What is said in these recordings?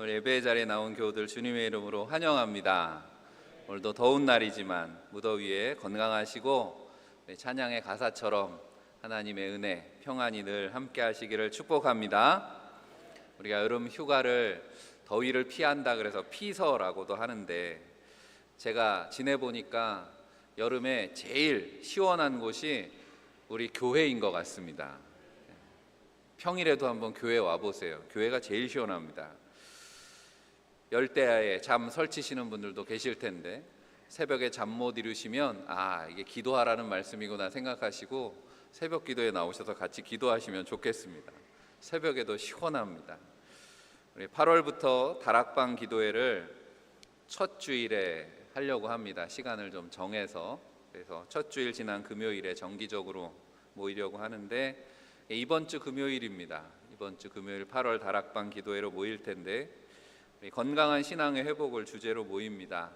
오늘 예배의 자리에 나온 교우들 주님의 이름으로 환영합니다. 오늘도 더운 날이지만 무더위에 건강하시고 찬양의 가사처럼 하나님의 은혜, 평안이 늘 함께 하시기를 축복합니다. 우리가 여름 휴가를 더위를 피한다 그래서 피서라고도 하는데, 제가 지내보니까 여름에 제일 시원한 곳이 우리 교회인 것 같습니다. 평일에도 한번 교회 와보세요. 교회가 제일 시원합니다. 열대야에 잠 설치시는 분들도 계실 텐데, 새벽에 잠 못 이루시면 이게 기도하라는 말씀이구나 생각하시고 새벽 기도에 나오셔서 같이 기도하시면 좋겠습니다. 새벽에도 시원합니다. 우리 8월부터 다락방 기도회를 첫 주일에 하려고 합니다. 시간을 좀 정해서. 그래서 첫 주일 지난 금요일에 정기적으로 모이려고 하는데, 이번 주 금요일입니다. 이번 주 금요일 8월 다락방 기도회로 모일 텐데, 건강한 신앙의 회복을 주제로 모입니다.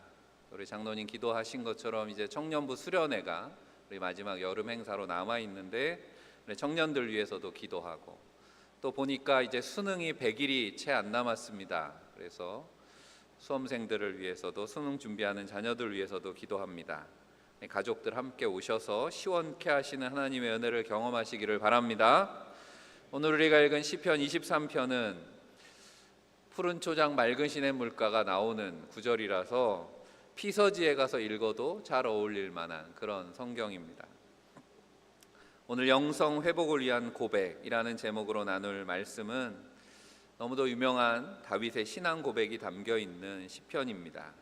우리 장로님 기도하신 것처럼 이제 청년부 수련회가 우리 마지막 여름 행사로 남아 있는데, 청년들 위해서도 기도하고, 또 보니까 이제 수능이 100일이 채 안 남았습니다. 그래서 수험생들을 위해서도, 수능 준비하는 자녀들 위해서도 기도합니다. 가족들 함께 오셔서 시원케 하시는 하나님의 은혜를 경험하시기를 바랍니다. 오늘 우리가 읽은 시편 23편은 푸른 초장 맑은 시냇물가가 나오는 구절이라서 피서지에 가서 읽어도 잘 어울릴 만한 그런 성경입니다. 오늘 영성 회복을 위한 고백이라는 제목으로 나눌 말씀은 너무도 유명한 다윗의 신앙 고백이 담겨 있는 시편입니다.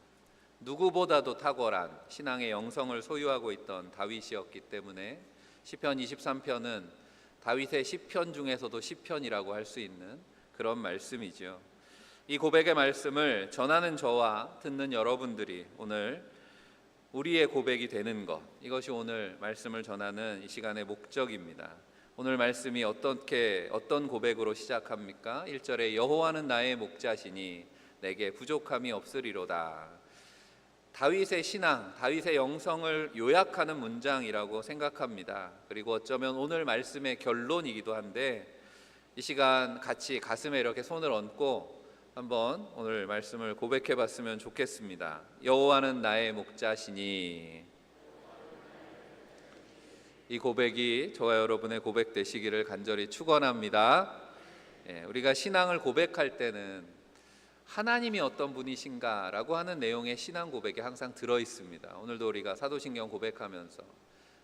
누구보다도 탁월한 신앙의 영성을 소유하고 있던 다윗이었기 때문에 시편 23편은 다윗의 시편 중에서도 시편이라고 할 수 있는 그런 말씀이죠. 이 고백의 말씀을 전하는 저와 듣는 여러분들이 오늘 우리의 고백이 되는 것, 이것이 오늘 말씀을 전하는 이 시간의 목적입니다. 오늘 말씀이 어떤 고백으로 시작합니까? 1절에 여호와는 나의 목자시니 내게 부족함이 없으리로다. 다윗의 신앙, 다윗의 영성을 요약하는 문장이라고 생각합니다. 그리고 어쩌면 오늘 말씀의 결론이기도 한데, 이 시간 같이 가슴에 이렇게 손을 얹고 한번 오늘 말씀을 고백해 봤으면 좋겠습니다. 여호와는 나의 목자시니. 이 고백이 저와 여러분의 고백 되시기를 간절히 축원합니다. 우리가 신앙을 고백할 때는 하나님이 어떤 분이신가 라고 하는 내용의 신앙 고백이 항상 들어 있습니다. 오늘도 우리가 사도신경 고백하면서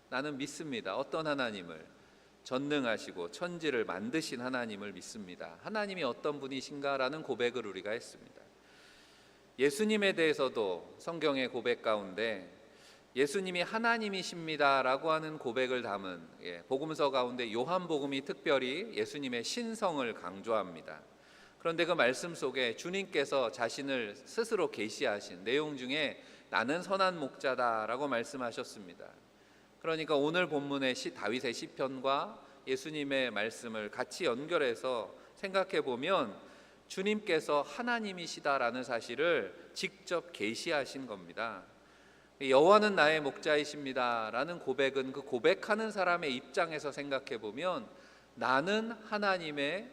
나는 믿습니다. 어떤 하나님을, 전능하시고 천지를 만드신 하나님을 믿습니다. 하나님이 어떤 분이신가라는 고백을 우리가 했습니다. 예수님에 대해서도 성경의 고백 가운데 예수님이 하나님이십니다라고 하는 고백을 담은 복음서 가운데 요한복음이 특별히 예수님의 신성을 강조합니다. 그런데 그 말씀 속에 주님께서 자신을 스스로 계시하신 내용 중에 나는 선한 목자다라고 말씀하셨습니다. 그러니까 오늘 본문의 다윗의 시편과 예수님의 말씀을 같이 연결해서 생각해 보면 주님께서 하나님이시다라는 사실을 직접 계시하신 겁니다. 여호와는 나의 목자이십니다라는 고백은 그 고백하는 사람의 입장에서 생각해 보면 나는 하나님의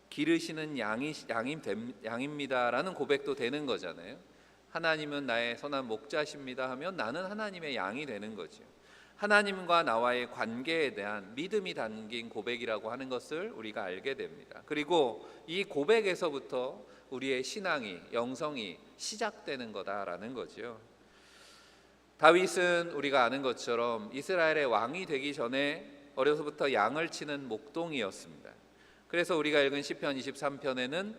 기르시는 양입니다라는 고백도 되는 거잖아요. 하나님은 나의 선한 목자십니다 하면 나는 하나님의 양이 되는 거죠. 하나님과 나와의 관계에 대한 믿음이 담긴 고백이라고 하는 것을 우리가 알게 됩니다. 그리고 이 고백에서부터 우리의 신앙이, 영성이 시작되는 거다라는 거죠. 다윗은 우리가 아는 것처럼 이스라엘의 왕이 되기 전에 어려서부터 양을 치는 목동이었습니다. 그래서 우리가 읽은 시편 23편에는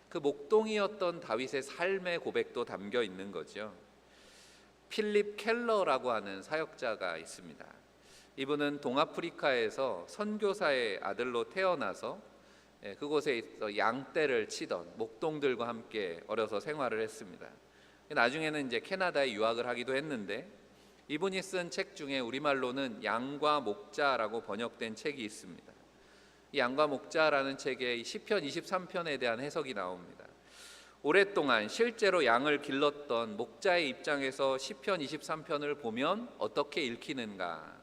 그 목동이었던 다윗의 삶의 고백도 담겨 있는 거죠. 필립 켈러라고 하는 사역자가 있습니다. 이분은 동아프리카에서 선교사의 아들로 태어나서 그곳에 있어 양떼를 치던 목동들과 함께 어려서 생활을 했습니다. 나중에는 이제 캐나다에 유학을 하기도 했는데, 이분이 쓴 책 중에 우리말로는 양과 목자라고 번역된 책이 있습니다. 이 양과 목자라는 책에 시편 23편에 대한 해석이 나옵니다. 오랫동안 실제로 양을 길렀던 목자의 입장에서 시편 23편을 보면 어떻게 읽히는가?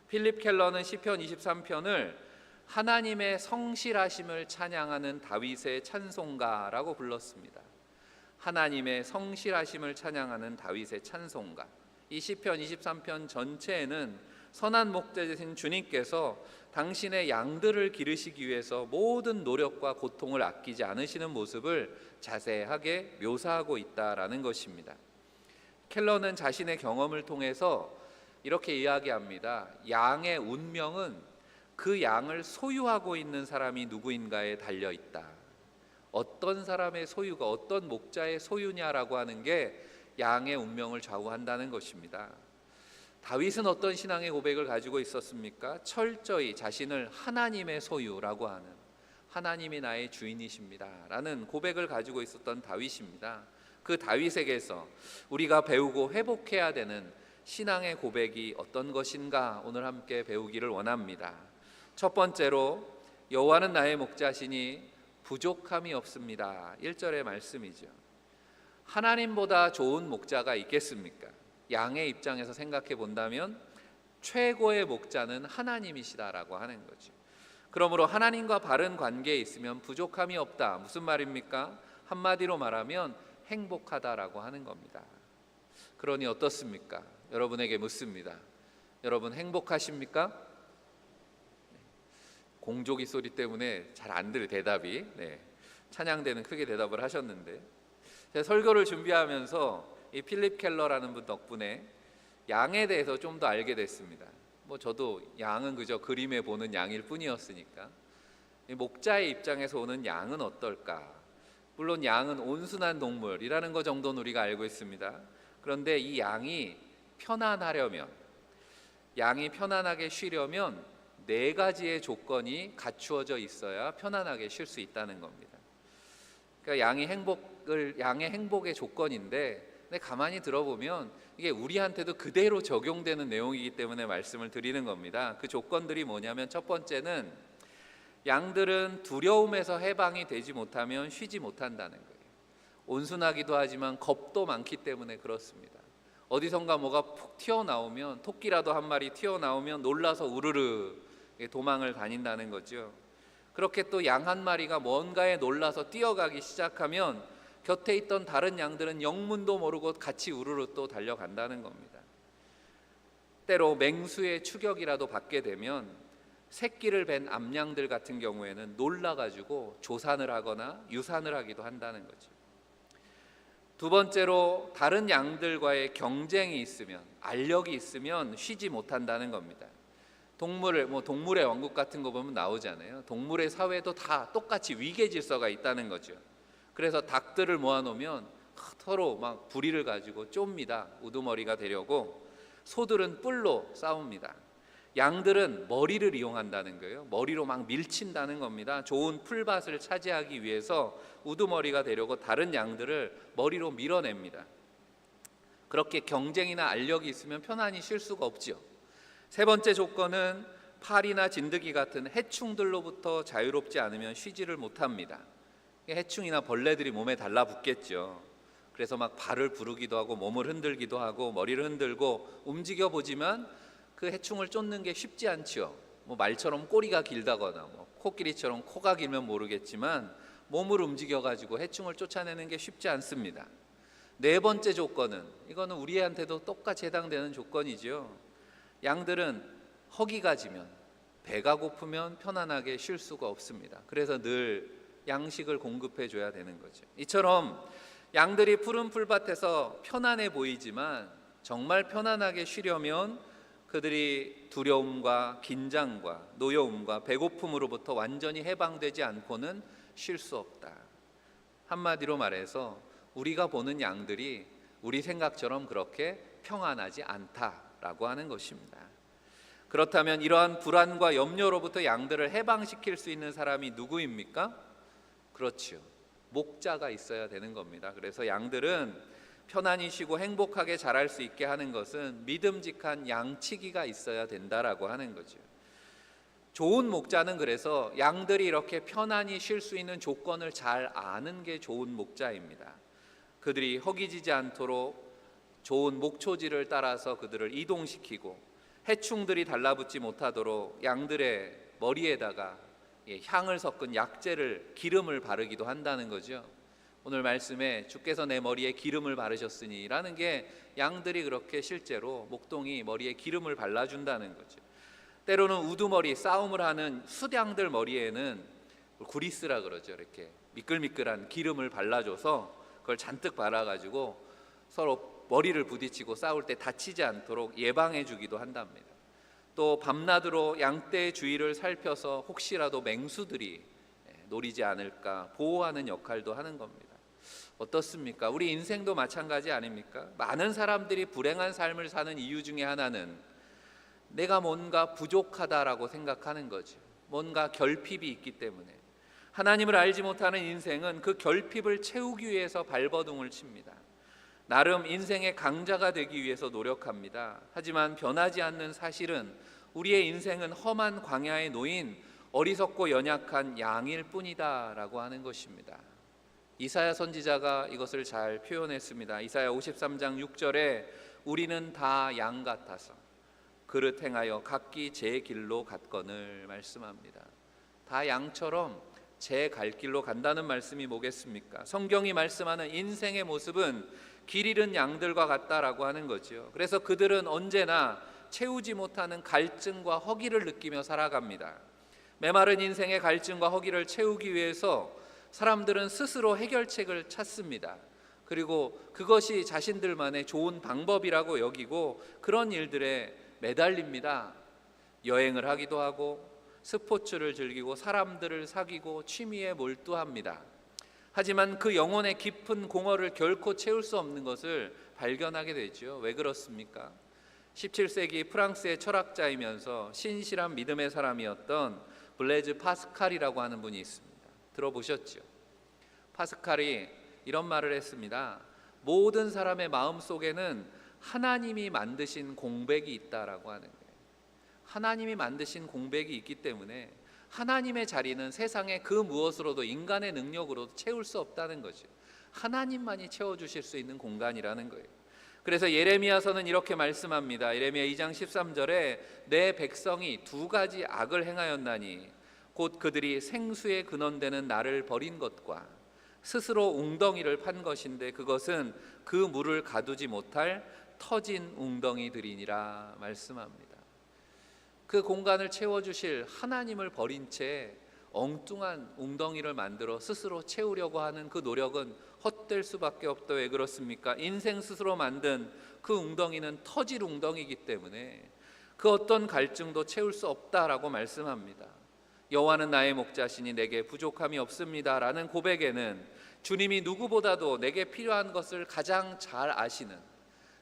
필립 켈러는 시편 23편을 하나님의 성실하심을 찬양하는 다윗의 찬송가라고 불렀습니다. 하나님의 성실하심을 찬양하는 다윗의 찬송가. 이 시편 23편 전체에는 선한 목자이신 주님께서 당신의 양들을 기르시기 위해서 모든 노력과 고통을 아끼지 않으시는 모습을 자세하게 묘사하고 있다라는 것입니다. 켈러는 자신의 경험을 통해서 이렇게 이야기합니다. 양의 운명은 그 양을 소유하고 있는 사람이 누구인가에 달려 있다. 어떤 사람의 소유가 어떤 목자의 소유냐라고 하는 게 양의 운명을 좌우한다는 것입니다. 다윗은 어떤 신앙의 고백을 가지고 있었습니까? 철저히 자신을 하나님의 소유라고 하는, 하나님이 나의 주인이십니다 라는 고백을 가지고 있었던 다윗입니다. 그 다윗에게서 우리가 배우고 회복해야 되는 신앙의 고백이 어떤 것인가 오늘 함께 배우기를 원합니다. 첫 번째로, 여호와는 나의 목자시니 부족함이 없습니다. 1절의 말씀이죠. 하나님보다 좋은 목자가 있겠습니까? 양의 입장에서 생각해 본다면 최고의 목자는 하나님이시다라고 하는 거죠. 그러므로 하나님과 바른 관계에 있으면 부족함이 없다. 무슨 말입니까? 한마디로 말하면 행복하다라고 하는 겁니다. 그러니 어떻습니까? 여러분에게 묻습니다. 여러분 행복하십니까? 공조기 소리 때문에 잘 안 들려 대답이. 찬양대는 크게 대답을 하셨는데, 제가 설교를 준비하면서 이 필립 켈러라는 분 덕분에 양에 대해서 좀 더 알게 됐습니다. 저도 양은 그저 그림에 보는 양일 뿐이었으니까 목자의 입장에서 오는 양은 어떨까? 물론 양은 온순한 동물이라는 것 정도는 우리가 알고 있습니다. 그런데 이 양이 편안하려면, 양이 편안하게 쉬려면 4가지의 조건이 갖추어져 있어야 편안하게 쉴 수 있다는 겁니다. 그러니까 양의 행복의 조건인데, 근데 가만히 들어보면 이게 우리한테도 그대로 적용되는 내용이기 때문에 말씀을 드리는 겁니다. 그 조건들이 뭐냐면, 첫 번째는 양들은 두려움에서 해방이 되지 못하면 쉬지 못한다는 거예요. 온순하기도 하지만 겁도 많기 때문에 그렇습니다. 어디선가 뭐가 푹 튀어나오면, 토끼라도 한 마리 튀어나오면 놀라서 우르르 도망을 다닌다는 거죠. 그렇게 또 양 한 마리가 뭔가에 놀라서 뛰어가기 시작하면 곁에 있던 다른 양들은 영문도 모르고 같이 우르르 또 달려간다는 겁니다. 때로 맹수의 추격이라도 받게 되면 새끼를 뵌 암양들 같은 경우에는 놀라가지고 조산을 하거나 유산을 하기도 한다는 거죠. 두 번째로, 다른 양들과의 경쟁이 있으면, 알력이 있으면 쉬지 못한다는 겁니다. 동물의 왕국 같은 거 보면 나오잖아요. 동물의 사회도 다 똑같이 위계 질서가 있다는 거죠. 그래서 닭들을 모아놓으면 서로 막 부리를 가지고 쫍니다. 우두머리가 되려고. 소들은 뿔로 싸웁니다. 양들은 머리를 이용한다는 거예요. 머리로 막 밀친다는 겁니다. 좋은 풀밭을 차지하기 위해서 우두머리가 되려고 다른 양들을 머리로 밀어냅니다. 그렇게 경쟁이나 알력이 있으면 편안히 쉴 수가 없지요. 세 번째 조건은 파리나 진드기 같은 해충들로부터 자유롭지 않으면 쉬지를 못합니다. 해충이나 벌레들이 몸에 달라붙겠죠. 그래서 막 발을 부르기도 하고 몸을 흔들기도 하고 머리를 흔들고 움직여 보지만 그 해충을 쫓는 게 쉽지 않지요. 말처럼 꼬리가 길다거나 코끼리처럼 코가 길면 모르겠지만 몸을 움직여 가지고 해충을 쫓아내는 게 쉽지 않습니다. 네 번째 조건은, 이거는 우리한테도 똑같이 해당되는 조건이죠. 양들은 허기가 지면, 배가 고프면 편안하게 쉴 수가 없습니다. 그래서 늘 양식을 공급해 줘야 되는 거죠. 이처럼 양들이 푸른 풀밭에서 편안해 보이지만 정말 편안하게 쉬려면 그들이 두려움과 긴장과 노여움과 배고픔으로부터 완전히 해방되지 않고는 쉴 수 없다. 한마디로 말해서 우리가 보는 양들이 우리 생각처럼 그렇게 평안하지 않다라고 하는 것입니다. 그렇다면 이러한 불안과 염려로부터 양들을 해방시킬 수 있는 사람이 누구입니까? 그렇지요. 목자가 있어야 되는 겁니다. 그래서 양들은 편안히 쉬고 행복하게 자랄 수 있게 하는 것은 믿음직한 양치기가 있어야 된다라고 하는 거죠. 좋은 목자는 그래서 양들이 이렇게 편안히 쉴 수 있는 조건을 잘 아는 게 좋은 목자입니다. 그들이 허기지지 않도록 좋은 목초지를 따라서 그들을 이동시키고 해충들이 달라붙지 못하도록 양들의 머리에다가 향을 섞은 약재를 기름을 바르기도 한다는 거죠. 오늘 말씀에 주께서 내 머리에 기름을 바르셨으니 라는 게 양들이 그렇게 실제로 목동이 머리에 기름을 발라준다는 거죠. 때로는 우두머리 싸움을 하는 수양들 머리에는 구리스라 그러죠. 이렇게 미끌미끌한 기름을 발라줘서 그걸 잔뜩 발라가지고 서로 머리를 부딪히고 싸울 때 다치지 않도록 예방해 주기도 한답니다. 또 밤낮으로 양떼의 주위를 살펴서 혹시라도 맹수들이 노리지 않을까 보호하는 역할도 하는 겁니다. 어떻습니까? 우리 인생도 마찬가지 아닙니까? 많은 사람들이 불행한 삶을 사는 이유 중에 하나는 내가 뭔가 부족하다라고 생각하는 거죠. 뭔가 결핍이 있기 때문에. 하나님을 알지 못하는 인생은 그 결핍을 채우기 위해서 발버둥을 칩니다. 나름 인생의 강자가 되기 위해서 노력합니다. 하지만 변하지 않는 사실은 우리의 인생은 험한 광야에 놓인 어리석고 연약한 양일 뿐이다 라고 하는 것입니다. 이사야 선지자가 이것을 잘 표현했습니다. 이사야 53장 6절에 우리는 다 양 같아서 그릇 행하여 각기 제 길로 갔거늘 말씀합니다. 다 양처럼 제 갈 길로 간다는 말씀이 뭐겠습니까? 성경이 말씀하는 인생의 모습은 길 잃은 양들과 같다라고 하는 거죠. 그래서 그들은 언제나 채우지 못하는 갈증과 허기를 느끼며 살아갑니다. 메마른 인생의 갈증과 허기를 채우기 위해서 사람들은 스스로 해결책을 찾습니다. 그리고 그것이 자신들만의 좋은 방법이라고 여기고 그런 일들에 매달립니다. 여행을 하기도 하고 스포츠를 즐기고 사람들을 사귀고 취미에 몰두합니다. 하지만 그 영혼의 깊은 공허를 결코 채울 수 없는 것을 발견하게 되죠. 왜 그렇습니까? 17세기 프랑스의 철학자이면서 신실한 믿음의 사람이었던 블레즈 파스칼이라고 하는 분이 있습니다. 들어보셨죠? 파스칼이 이런 말을 했습니다. 모든 사람의 마음 속에는 하나님이 만드신 공백이 있다라고 하는 거예요. 하나님이 만드신 공백이 있기 때문에 하나님의 자리는 세상의 그 무엇으로도 인간의 능력으로도 채울 수 없다는 거죠. 하나님만이 채워주실 수 있는 공간이라는 거예요. 그래서 예레미야서는 이렇게 말씀합니다. 예레미야 2장 13절에 내 백성이 두 가지 악을 행하였나니 곧 그들이 생수의 근원되는 나를 버린 것과 스스로 웅덩이를 판 것인데 그것은 그 물을 가두지 못할 터진 웅덩이들이니라 말씀합니다. 그 공간을 채워주실 하나님을 버린 채 엉뚱한 웅덩이를 만들어 스스로 채우려고 하는 그 노력은 헛될 수밖에 없다. 왜 그렇습니까? 인생 스스로 만든 그 웅덩이는 터질 웅덩이기 때문에 그 어떤 갈증도 채울 수 없다라고 말씀합니다. 여호와는 나의 목자시니 내게 부족함이 없습니다 라는 고백에는 주님이 누구보다도 내게 필요한 것을 가장 잘 아시는,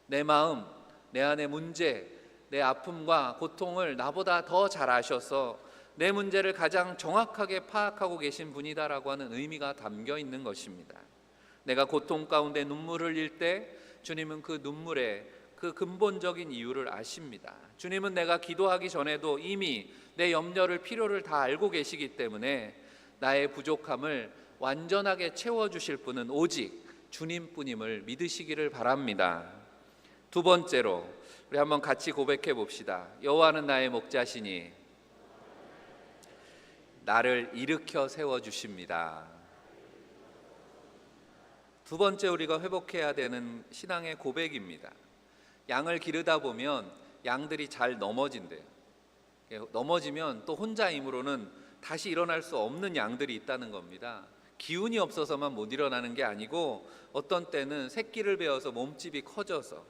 내 마음, 내 안의 문제, 내 아픔과 고통을 나보다 더 잘 아셔서 내 문제를 가장 정확하게 파악하고 계신 분이다라고 하는 의미가 담겨 있는 것입니다. 내가 고통 가운데 눈물을 흘릴 때 주님은 그 눈물의 그 근본적인 이유를 아십니다. 주님은 내가 기도하기 전에도 이미 내 염려를 필요를 다 알고 계시기 때문에 나의 부족함을 완전하게 채워주실 분은 오직 주님뿐임을 믿으시기를 바랍니다. 두 번째로 우리 한번 같이 고백해 봅시다. 여호와는 나의 목자시니 나를 일으켜 세워주십니다. 두 번째 우리가 회복해야 되는 신앙의 고백입니다. 양을 기르다 보면 양들이 잘 넘어진대요. 넘어지면 또 혼자 힘으로는 다시 일어날 수 없는 양들이 있다는 겁니다. 기운이 없어서만 못 일어나는 게 아니고 어떤 때는 새끼를 베어서 몸집이 커져서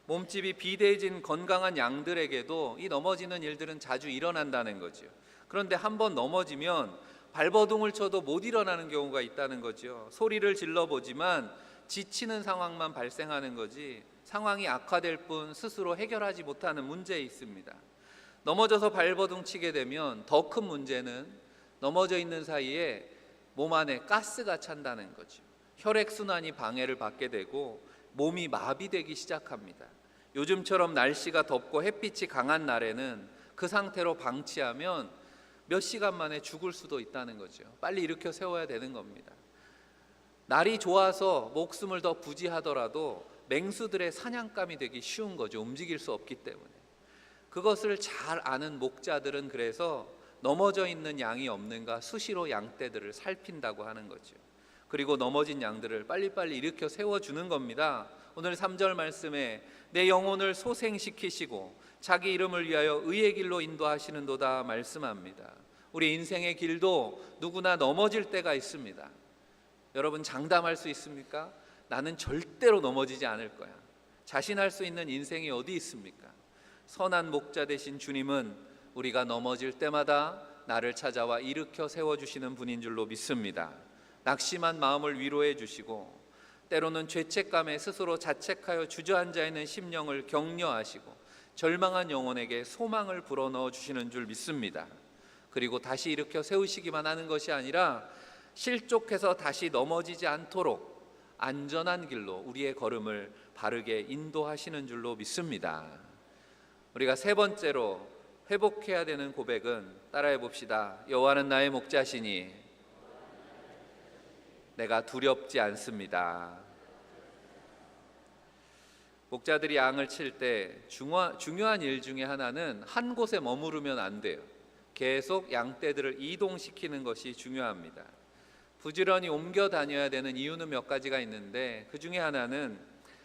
몸집이 비대해진 건강한 양들에게도 이 넘어지는 일들은 자주 일어난다는 거죠. 그런데 한번 넘어지면 발버둥을 쳐도 못 일어나는 경우가 있다는 거죠. 소리를 질러보지만 지치는 상황만 발생하는 거지 상황이 악화될 뿐 스스로 해결하지 못하는 문제에 있습니다. 넘어져서 발버둥 치게 되면 더 큰 문제는 넘어져 있는 사이에 몸 안에 가스가 찬다는 거죠. 혈액순환이 방해를 받게 되고 몸이 마비되기 시작합니다. 요즘처럼 날씨가 덥고 햇빛이 강한 날에는 그 상태로 방치하면 몇 시간 만에 죽을 수도 있다는 거죠. 빨리 일으켜 세워야 되는 겁니다. 날이 좋아서 목숨을 더 부지하더라도 맹수들의 사냥감이 되기 쉬운 거죠. 움직일 수 없기 때문에. 그것을 잘 아는 목자들은 그래서 넘어져 있는 양이 없는가 수시로 양떼들을 살핀다고 하는 거죠. 그리고 넘어진 양들을 빨리빨리 일으켜 세워주는 겁니다. 오늘 3절 말씀에 내 영혼을 소생시키시고 자기 이름을 위하여 의의 길로 인도하시는도다 말씀합니다. 우리 인생의 길도 누구나 넘어질 때가 있습니다. 여러분 장담할 수 있습니까? 나는 절대로 넘어지지 않을 거야. 자신할 수 있는 인생이 어디 있습니까? 선한 목자 되신 주님은 우리가 넘어질 때마다 나를 찾아와 일으켜 세워주시는 분인 줄로 믿습니다. 낙심한 마음을 위로해 주시고 때로는 죄책감에 스스로 자책하여 주저앉아 있는 심령을 격려하시고 절망한 영혼에게 소망을 불어넣어 주시는 줄 믿습니다. 그리고 다시 일으켜 세우시기만 하는 것이 아니라 실족해서 다시 넘어지지 않도록 안전한 길로 우리의 걸음을 바르게 인도하시는 줄로 믿습니다. 우리가 세 번째로 회복해야 되는 고백은 따라해 봅시다. 여호와는 나의 목자시니 내가 두렵지 않습니다. 목자들이 양을 칠 때 중요한 일 중에 하나는 한 곳에 머무르면 안 돼요. 계속 양떼들을 이동시키는 것이 중요합니다. 부지런히 옮겨 다녀야 되는 이유는 몇 가지가 있는데 그 중에 하나는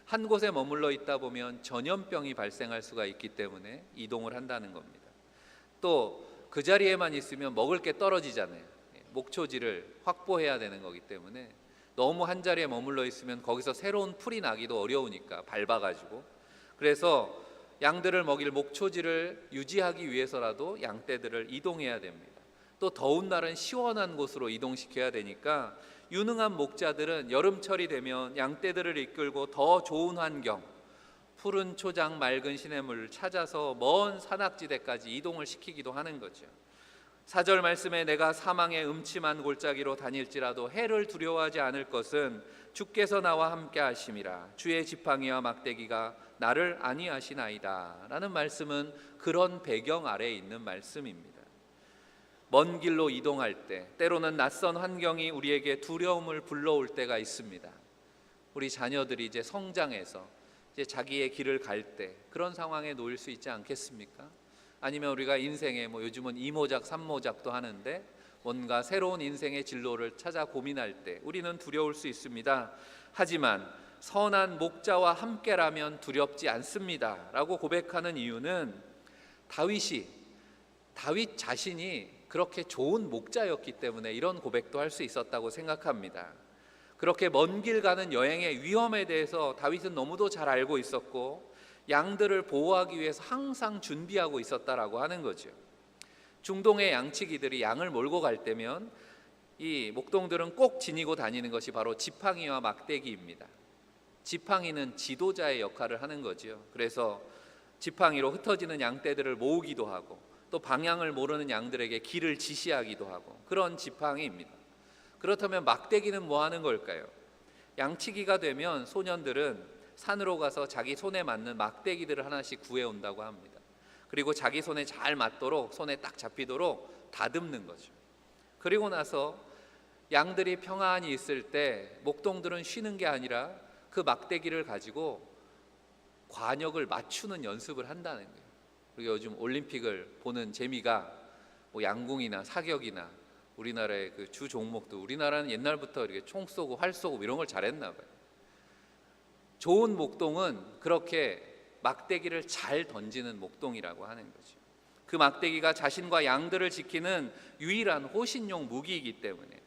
한 곳에 머물러 있다 보면 전염병이 발생할 수가 있기 때문에 이동을 한다는 겁니다. 또 그 자리에만 있으면 먹을 게 떨어지잖아요. 목초지를 확보해야 되는 거기 때문에 너무 한 자리에 머물러 있으면 거기서 새로운 풀이 나기도 어려우니까 밟아가지고, 그래서 양들을 먹일 목초지를 유지하기 위해서라도 양떼들을 이동해야 됩니다. 또 더운 날은 시원한 곳으로 이동시켜야 되니까 유능한 목자들은 여름철이 되면 양떼들을 이끌고 더 좋은 환경, 푸른 초장 맑은 시냇물을 찾아서 먼 산악지대까지 이동을 시키기도 하는 거죠. 4절 말씀에 내가 사망의 음침한 골짜기로 다닐지라도 해를 두려워하지 않을 것은 주께서 나와 함께 하심이라. 주의 지팡이와 막대기가 나를 안위하시나이다 라는 말씀은 그런 배경 아래에 있는 말씀입니다. 먼 길로 이동할 때 때로는 낯선 환경이 우리에게 두려움을 불러올 때가 있습니다. 우리 자녀들이 이제 성장해서 이제 자기의 길을 갈 때 그런 상황에 놓일 수 있지 않겠습니까? 아니면 우리가 인생에 요즘은 2모작 3모작도 하는데 뭔가 새로운 인생의 진로를 찾아 고민할 때 우리는 두려울 수 있습니다. 하지만 선한 목자와 함께라면 두렵지 않습니다 라고 고백하는 이유는 다윗 자신이 그렇게 좋은 목자였기 때문에 이런 고백도 할 수 있었다고 생각합니다. 그렇게 먼 길 가는 여행의 위험에 대해서 다윗은 너무도 잘 알고 있었고 양들을 보호하기 위해서 항상 준비하고 있었다라고 하는 거죠. 중동의 양치기들이 양을 몰고 갈 때면 이 목동들은 꼭 지니고 다니는 것이 바로 지팡이와 막대기입니다. 지팡이는 지도자의 역할을 하는 거죠. 그래서 지팡이로 흩어지는 양떼들을 모으기도 하고 또 방향을 모르는 양들에게 길을 지시하기도 하고 그런 지팡이입니다. 그렇다면 막대기는 뭐 하는 걸까요? 양치기가 되면 소년들은 산으로 가서 자기 손에 맞는 막대기들을 하나씩 구해온다고 합니다. 그리고 자기 손에 잘 맞도록, 손에 딱 잡히도록 다듬는 거죠. 그리고 나서 양들이 평안히 있을 때 목동들은 쉬는 게 아니라 그 막대기를 가지고 관역을 맞추는 연습을 한다는 거예요. 그리고 요즘 올림픽을 보는 재미가 양궁이나 사격이나 우리나라의 그 주 종목도 우리나라는 옛날부터 이렇게 총 쏘고 활 쏘고 이런 걸 잘했나 봐요. 좋은 목동은 그렇게 막대기를 잘 던지는 목동이라고 하는 거죠. 그 막대기가 자신과 양들을 지키는 유일한 호신용 무기이기 때문에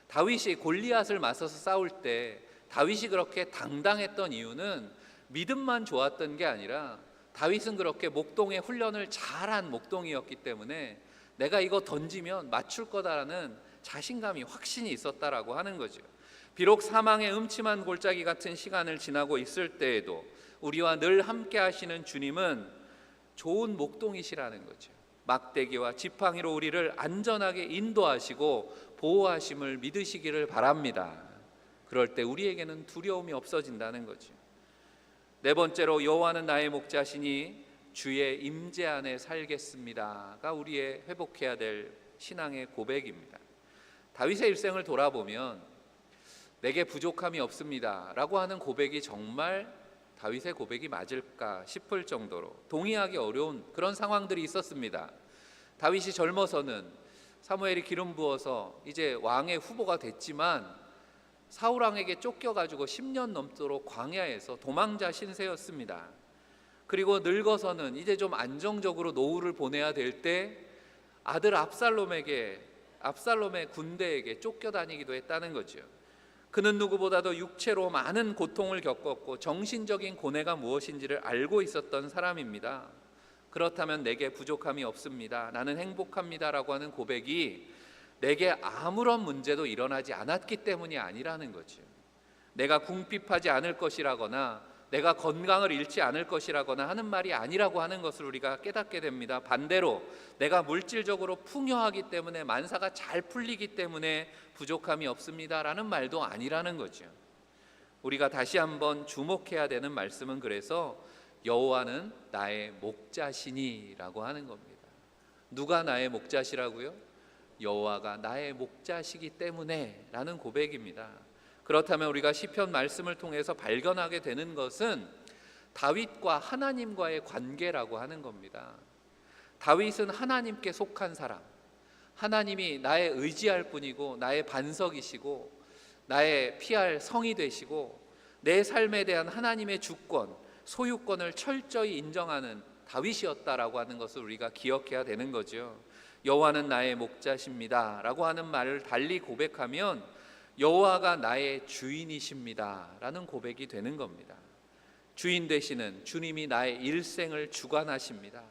다윗이 골리앗을 맞서서 싸울 때 다윗이 그렇게 당당했던 이유는 믿음만 좋았던 게 아니라 다윗은 그렇게 목동의 훈련을 잘한 목동이었기 때문에 내가 이거 던지면 맞출 거다라는 자신감이 확신이 있었다라고 하는 거죠. 비록 사망의 음침한 골짜기 같은 시간을 지나고 있을 때에도 우리와 늘 함께 하시는 주님은 좋은 목동이시라는 거죠. 막대기와 지팡이로 우리를 안전하게 인도하시고 보호하심을 믿으시기를 바랍니다. 그럴 때 우리에게는 두려움이 없어진다는 거죠. 네 번째로 여호와는 나의 목자시니 주의 임재 안에 살겠습니다가 우리의 회복해야 될 신앙의 고백입니다. 다윗의 일생을 돌아보면 내게 부족함이 없습니다 라고 하는 고백이 정말 다윗의 고백이 맞을까 싶을 정도로 동의하기 어려운 그런 상황들이 있었습니다. 다윗이 젊어서는 사무엘이 기름 부어서 이제 왕의 후보가 됐지만 사울 왕에게 쫓겨가지고 10년 넘도록 광야에서 도망자 신세였습니다. 그리고 늙어서는 이제 좀 안정적으로 노후를 보내야 될 때 아들 압살롬의 군대에게 쫓겨다니기도 했다는 거죠. 그는 누구보다도 육체로 많은 고통을 겪었고 정신적인 고뇌가 무엇인지를 알고 있었던 사람입니다. 그렇다면 내게 부족함이 없습니다, 나는 행복합니다라고 하는 고백이 내게 아무런 문제도 일어나지 않았기 때문이 아니라는 거죠. 내가 궁핍하지 않을 것이라거나 내가 건강을 잃지 않을 것이라거나 하는 말이 아니라고 하는 것을 우리가 깨닫게 됩니다. 반대로 내가 물질적으로 풍요하기 때문에, 만사가 잘 풀리기 때문에 부족함이 없습니다라는 말도 아니라는 거죠. 우리가 다시 한번 주목해야 되는 말씀은 그래서 여호와는 나의 목자시니라고 하는 겁니다. 누가 나의 목자시라고요? 여호와가 나의 목자시기 때문에 라는 고백입니다. 그렇다면 우리가 시편 말씀을 통해서 발견하게 되는 것은 다윗과 하나님과의 관계라고 하는 겁니다. 다윗은 하나님께 속한 사람, 하나님이 나의 의지할 뿐이고 나의 반석이시고 나의 피할 성이 되시고 내 삶에 대한 하나님의 주권, 소유권을 철저히 인정하는 다윗이었다라고 하는 것을 우리가 기억해야 되는 거죠. 여호와는 나의 목자십니다 라고 하는 말을 달리 고백하면 여호와가 나의 주인이십니다 라는 고백이 되는 겁니다. 주인 되시는 주님이 나의 일생을 주관하십니다.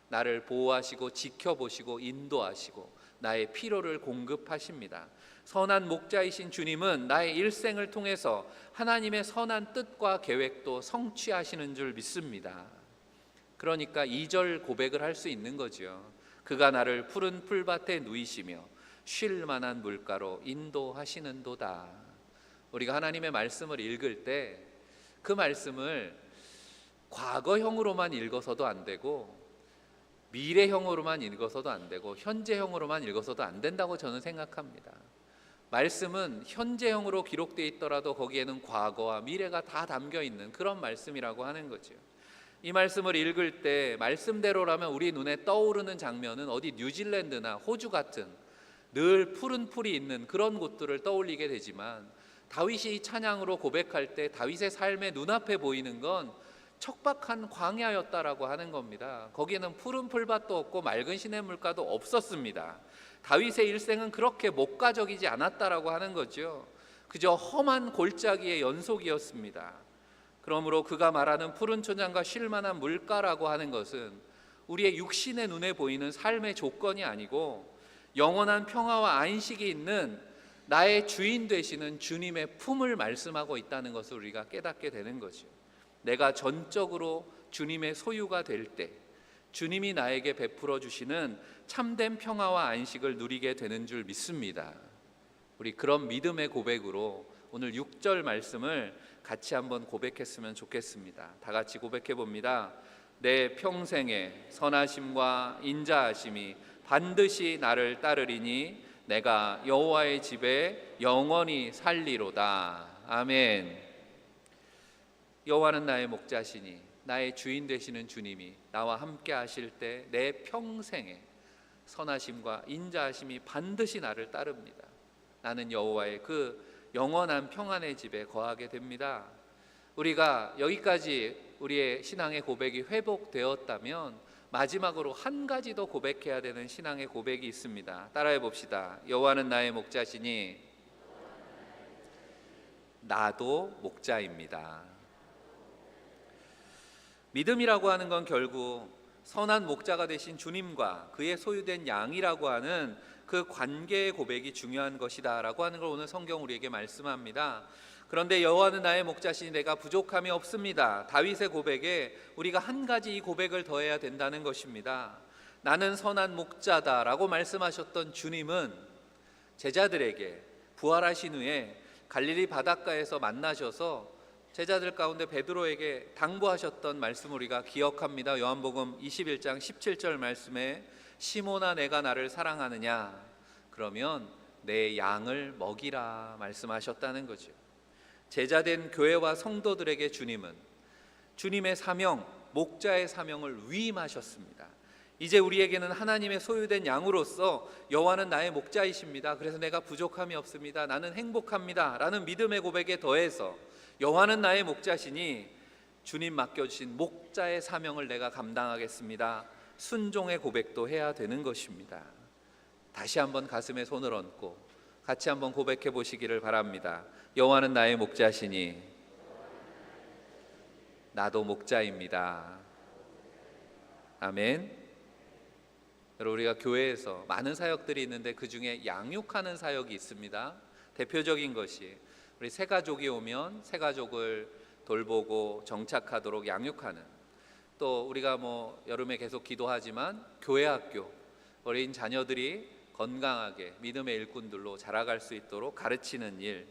나를 보호하시고 지켜보시고 인도하시고 나의 필요를 공급하십니다. 선한 목자이신 주님은 나의 일생을 통해서 하나님의 선한 뜻과 계획도 성취하시는 줄 믿습니다. 그러니까 2절 고백을 할 수 있는 거죠. 그가 나를 푸른 풀밭에 누이시며 쉴 만한 물가로 인도하시는도다. 우리가 하나님의 말씀을 읽을 때 그 말씀을 과거형으로만 읽어서도 안 되고 미래형으로만 읽어서도 안 되고 현재형으로만 읽어서도 안 된다고 저는 생각합니다. 말씀은 현재형으로 기록되어 있더라도 거기에는 과거와 미래가 다 담겨 있는 그런 말씀이라고 하는 거죠. 이 말씀을 읽을 때 말씀대로라면 우리 눈에 떠오르는 장면은 어디 뉴질랜드나 호주 같은 늘 푸른 풀이 있는 그런 곳들을 떠올리게 되지만, 다윗이 찬양으로 고백할 때 다윗의 삶의 눈앞에 보이는 건 척박한 광야였다라고 하는 겁니다. 거기에는 푸른 풀밭도 없고 맑은 시냇물가도 없었습니다. 다윗의 일생은 그렇게 목가적이지 않았다라고 하는 거죠. 그저 험한 골짜기의 연속이었습니다. 그러므로 그가 말하는 푸른 초장과 쉴 만한 물가라고 하는 것은 우리의 육신의 눈에 보이는 삶의 조건이 아니고 영원한 평화와 안식이 있는 나의 주인 되시는 주님의 품을 말씀하고 있다는 것을 우리가 깨닫게 되는 거죠. 내가 전적으로 주님의 소유가 될 때 주님이 나에게 베풀어 주시는 참된 평화와 안식을 누리게 되는 줄 믿습니다. 우리 그런 믿음의 고백으로 오늘 6절 말씀을 같이 한번 고백했으면 좋겠습니다. 다 같이 고백해 봅니다. 내 평생에 선하심과 인자하심이 반드시 나를 따르리니 내가 여호와의 집에 영원히 살리로다. 아멘. 여호와는 나의 목자시니 나의 주인 되시는 주님이 나와 함께 하실 때 내 평생에 선하심과 인자하심이 반드시 나를 따릅니다. 나는 여호와의 그 영원한 평안의 집에 거하게 됩니다. 우리가 여기까지 우리의 신앙의 고백이 회복되었다면 마지막으로 한 가지 더 고백해야 되는 신앙의 고백이 있습니다. 따라해 봅시다. 여호와는 나의 목자시니 나도 목자입니다. 믿음이라고 하는 건 결국 선한 목자가 되신 주님과 그의 소유된 양이라고 하는 그 관계의 고백이 중요한 것이다 라고 하는 걸 오늘 성경 우리에게 말씀합니다. 그런데 여호와는 나의 목자시니 내가 부족함이 없습니다. 다윗의 고백에 우리가 한 가지 이 고백을 더해야 된다는 것입니다. 나는 선한 목자다 라고 말씀하셨던 주님은 제자들에게 부활하신 후에 갈릴리 바닷가에서 만나셔서 제자들 가운데 베드로에게 당부하셨던 말씀 우리가 기억합니다. 요한복음 21장 17절 말씀에 시몬아 내가 나를 사랑하느냐? 그러면 내 양을 먹이라 말씀하셨다는 거죠. 제자된 교회와 성도들에게 주님은 주님의 사명, 목자의 사명을 위임하셨습니다. 이제 우리에게는 하나님의 소유된 양으로서 여호와는 나의 목자이십니다. 그래서 내가 부족함이 없습니다. 나는 행복합니다. 라는 믿음의 고백에 더해서 여호와는 나의 목자시니 주님 맡겨주신 목자의 사명을 내가 감당하겠습니다. 순종의 고백도 해야 되는 것입니다. 다시 한번 가슴에 손을 얹고 같이 한번 고백해 보시기를 바랍니다. 여호와는 나의 목자시니 나도 목자입니다. 아멘. 여러분, 우리가 교회에서 많은 사역들이 있는데 그 중에 양육하는 사역이 있습니다. 대표적인 것이 우리 새 가족이 오면 새 가족을 돌보고 정착하도록 양육하는, 또 우리가 여름에 계속 기도하지만 교회 학교, 어린 자녀들이 건강하게 믿음의 일꾼들로 자라갈 수 있도록 가르치는 일,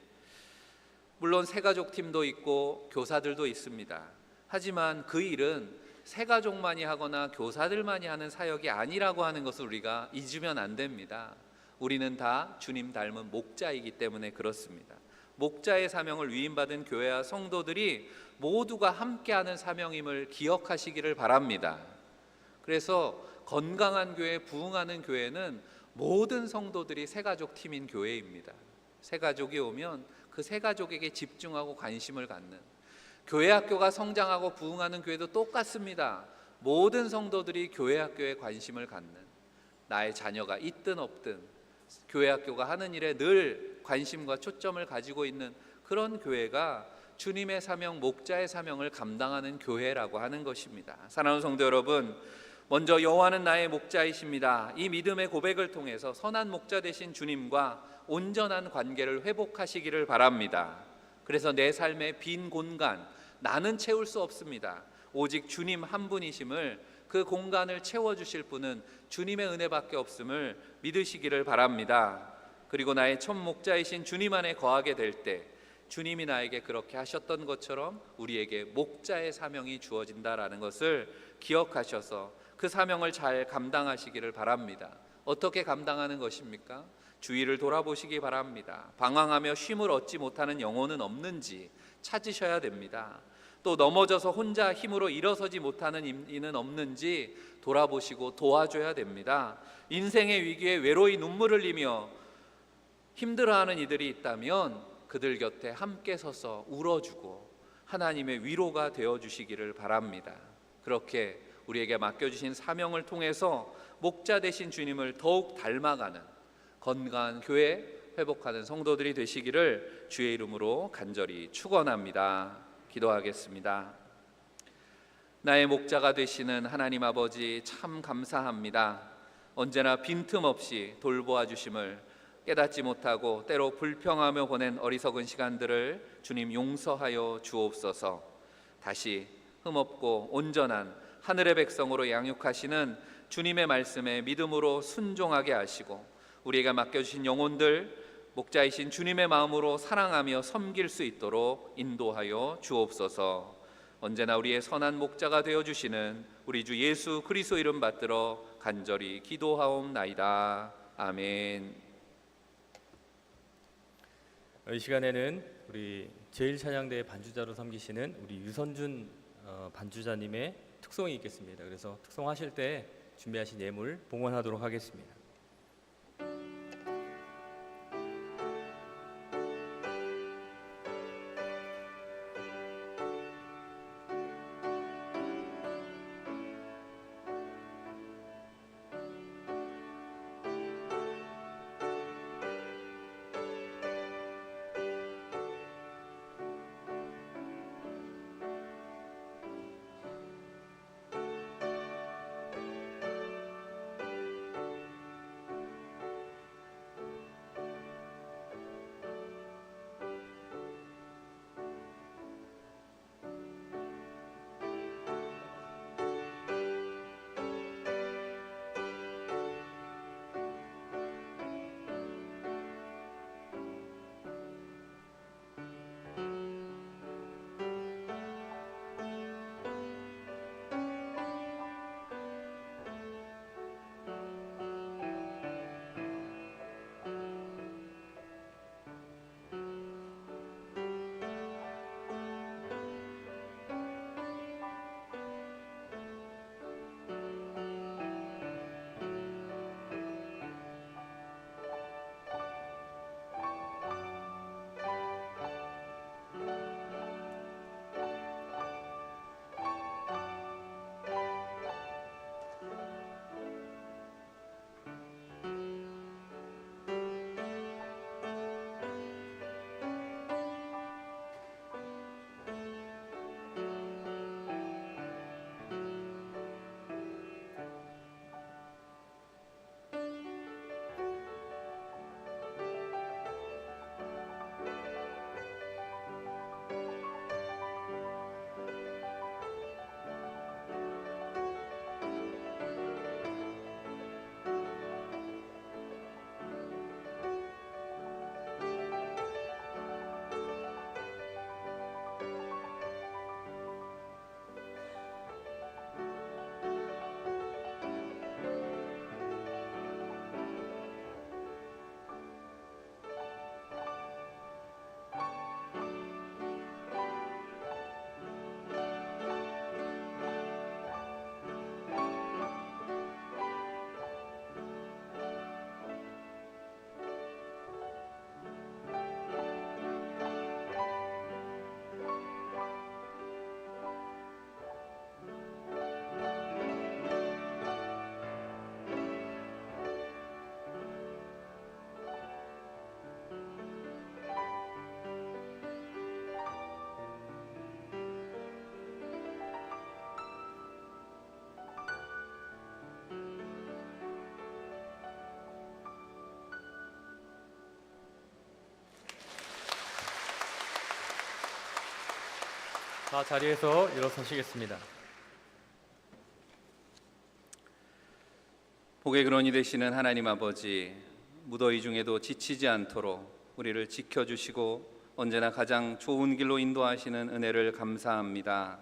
물론 새 가족 팀도 있고 교사들도 있습니다. 하지만 그 일은 새가족만이 하거나 교사들만이 하는 사역이 아니라고 하는 것을 우리가 잊으면 안 됩니다. 우리는 다 주님 닮은 목자이기 때문에 그렇습니다. 목자의 사명을 위임받은 교회와 성도들이 모두가 함께하는 사명임을 기억하시기를 바랍니다. 그래서 건강한 교회, 부흥하는 교회는 모든 성도들이 새가족 팀인 교회입니다. 새가족이 오면 그 새가족에게 집중하고 관심을 갖는, 교회 학교가 성장하고 부흥하는 교회도 똑같습니다. 모든 성도들이 교회 학교에 관심을 갖는, 나의 자녀가 있든 없든 교회 학교가 하는 일에 늘 관심과 초점을 가지고 있는 그런 교회가 주님의 사명, 목자의 사명을 감당하는 교회라고 하는 것입니다. 사랑하는 성도 여러분, 먼저 여호와는 나의 목자이십니다. 이 믿음의 고백을 통해서 선한 목자 되신 주님과 온전한 관계를 회복하시기를 바랍니다. 그래서 내 삶의 빈 공간, 나는 채울 수 없습니다. 오직 주님 한 분이심을, 그 공간을 채워주실 분은 주님의 은혜밖에 없음을 믿으시기를 바랍니다. 그리고 나의 첫 목자이신 주님 안에 거하게 될 때 주님이 나에게 그렇게 하셨던 것처럼 우리에게 목자의 사명이 주어진다라는 것을 기억하셔서 그 사명을 잘 감당하시기를 바랍니다. 어떻게 감당하는 것입니까? 주위를 돌아보시기 바랍니다. 방황하며 쉼을 얻지 못하는 영혼은 없는지 찾으셔야 됩니다. 또 넘어져서 혼자 힘으로 일어서지 못하는 이는 없는지 돌아보시고 도와줘야 됩니다. 인생의 위기에 외로이 눈물을 흘리며 힘들어하는 이들이 있다면 그들 곁에 함께 서서 울어주고 하나님의 위로가 되어주시기를 바랍니다. 그렇게 우리에게 맡겨주신 사명을 통해서 목자 되신 주님을 더욱 닮아가는 건강한 교회, 회복하는 성도들이 되시기를 주의 이름으로 간절히 축원합니다. 기도하겠습니다. 나의 목자가 되시는 하나님 아버지, 참 감사합니다. 언제나 빈틈없이 돌보아 주심을 깨닫지 못하고 때로 불평하며 보낸 어리석은 시간들을 주님 용서하여 주옵소서. 다시 흠없고 온전한 하늘의 백성으로 양육하시는 주님의 말씀에 믿음으로 순종하게 하시고 우리에게 맡겨주신 영혼들 목자이신 주님의 마음으로 사랑하며 섬길 수 있도록 인도하여 주옵소서. 언제나 우리의 선한 목자가 되어주시는 우리 주 예수 그리스도 이름 받들어 간절히 기도하옵나이다. 아멘. 이 시간에는 우리 제1찬양대의 반주자로 섬기시는 우리 유선준 반주자님의 특송이 있겠습니다. 그래서 특송하실 때 준비하신 예물 봉헌하도록 하겠습니다. 다 자리에서 일어서시겠습니다. 복의 근원이 되시는 하나님 아버지, 무더위 중에도 지치지 않도록 우리를 지켜주시고 언제나 가장 좋은 길로 인도하시는 은혜를 감사합니다.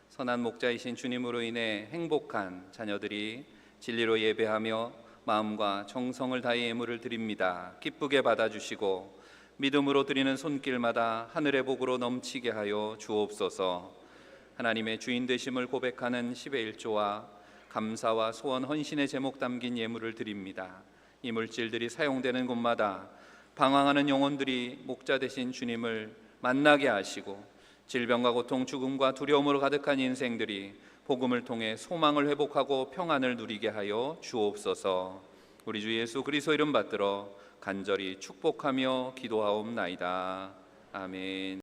선한 목자이신 주님으로 인해 행복한 자녀들이 진리로 예배하며 마음과 정성을 다해 예물을 드립니다. 기쁘게 받아주시고 믿음으로 드리는 손길마다 하늘의 복으로 넘치게 하여 주옵소서. 하나님의 주인 되심을 고백하는 10의 1조와 감사와 소원 헌신의 제목 담긴 예물을 드립니다. 이 물질들이 사용되는 곳마다 방황하는 영혼들이 목자 되신 주님을 만나게 하시고 질병과 고통, 죽음과 두려움으로 가득한 인생들이 복음을 통해 소망을 회복하고 평안을 누리게 하여 주옵소서. 우리 주 예수 그리스도 이름 받들어 간절히 축복하며 기도하옵나이다. 아멘.